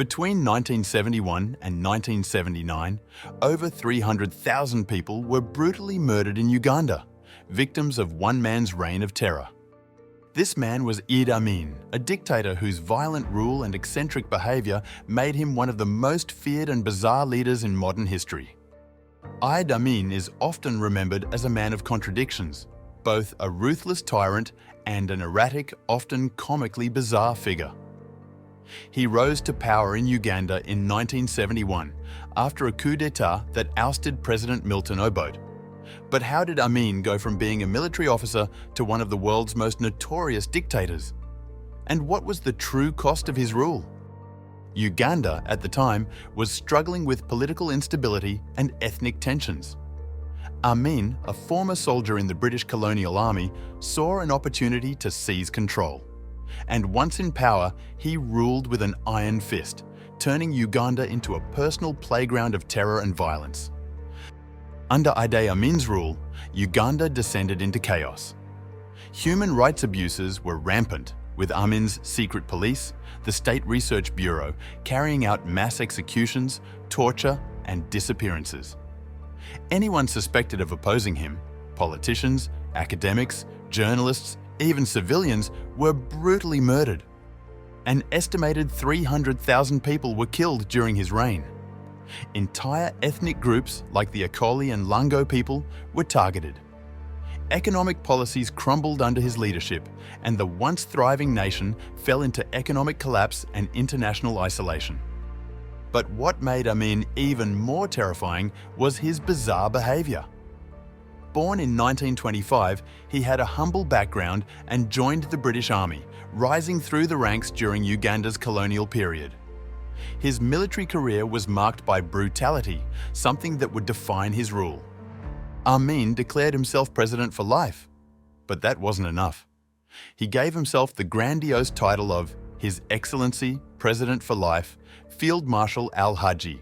Between 1971 and 1979, over 300,000 people were brutally murdered in Uganda, victims of one man's reign of terror. This man was Idi Amin, a dictator whose violent rule and eccentric behaviour made him one of the most feared and bizarre leaders in modern history. Idi Amin is often remembered as a man of contradictions, both a ruthless tyrant and an erratic, often comically bizarre figure. He rose to power in Uganda in 1971 after a coup d'etat that ousted President Milton Obote. But how did Amin go from being a military officer to one of the world's most notorious dictators? And what was the true cost of his rule? Uganda, at the time, was struggling with political instability and ethnic tensions. Amin, a former soldier in the British colonial army, saw an opportunity to seize control. And once in power, he ruled with an iron fist, turning Uganda into a personal playground of terror and violence. Under Idi Amin's rule, Uganda descended into chaos. Human rights abuses were rampant, with Amin's secret police, the State Research Bureau, carrying out mass executions, torture, and disappearances. Anyone suspected of opposing him, politicians, academics, journalists, even civilians, were brutally murdered. An estimated 300,000 people were killed during his reign. Entire ethnic groups, like the Akoli and Lango people, were targeted. Economic policies crumbled under his leadership, and the once thriving nation fell into economic collapse and international isolation. But what made Amin even more terrifying was his bizarre behaviour. Born in 1925, he had a humble background and joined the British Army, rising through the ranks during Uganda's colonial period. His military career was marked by brutality, something that would define his rule. Amin declared himself president for life, but that wasn't enough. He gave himself the grandiose title of His Excellency, President for Life, Field Marshal Al-Haji,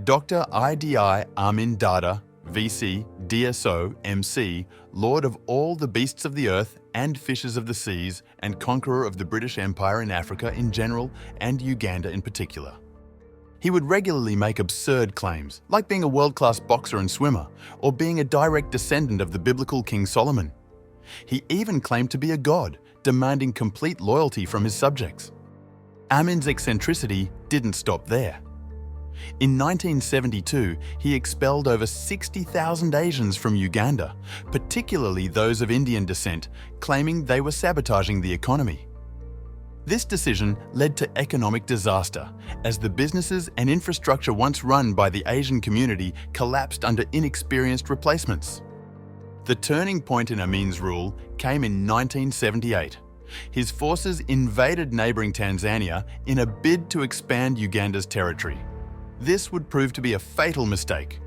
Dr. Idi Amin Dada, VC, DSO, MC, Lord of all the beasts of the earth and fishes of the seas, and conqueror of the British Empire in Africa in general and Uganda in particular. He would regularly make absurd claims, like being a world-class boxer and swimmer, or being a direct descendant of the biblical King Solomon. He even claimed to be a god, demanding complete loyalty from his subjects. Amin's eccentricity didn't stop there. In 1972, he expelled over 60,000 Asians from Uganda, particularly those of Indian descent, claiming they were sabotaging the economy. This decision led to economic disaster, as the businesses and infrastructure once run by the Asian community collapsed under inexperienced replacements. The turning point in Amin's rule came in 1978. His forces invaded neighbouring Tanzania in a bid to expand Uganda's territory. This would prove to be a fatal mistake.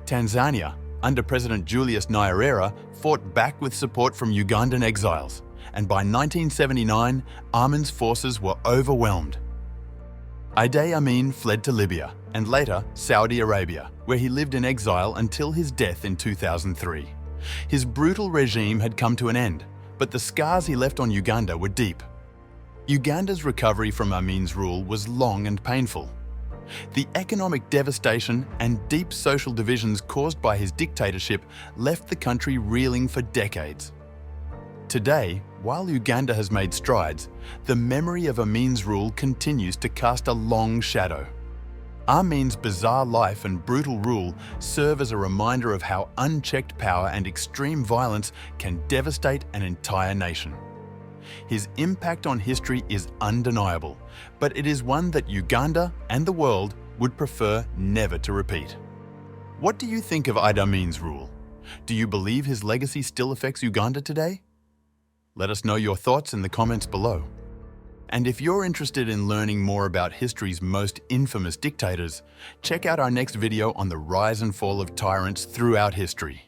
Tanzania, under President Julius Nyerere, fought back with support from Ugandan exiles, and by 1979, Amin's forces were overwhelmed. Idi Amin fled to Libya and later Saudi Arabia, where he lived in exile until his death in 2003. His brutal regime had come to an end, but the scars he left on Uganda were deep. Uganda's recovery from Amin's rule was long and painful. The economic devastation and deep social divisions caused by his dictatorship left the country reeling for decades. Today, while Uganda has made strides, the memory of Amin's rule continues to cast a long shadow. Amin's bizarre life and brutal rule serve as a reminder of how unchecked power and extreme violence can devastate an entire nation. His impact on history is undeniable, but it is one that Uganda and the world would prefer never to repeat. What do you think of Idi Amin's rule? Do you believe his legacy still affects Uganda today? Let us know your thoughts in the comments below. And if you're interested in learning more about history's most infamous dictators, check out our next video on the rise and fall of tyrants throughout history.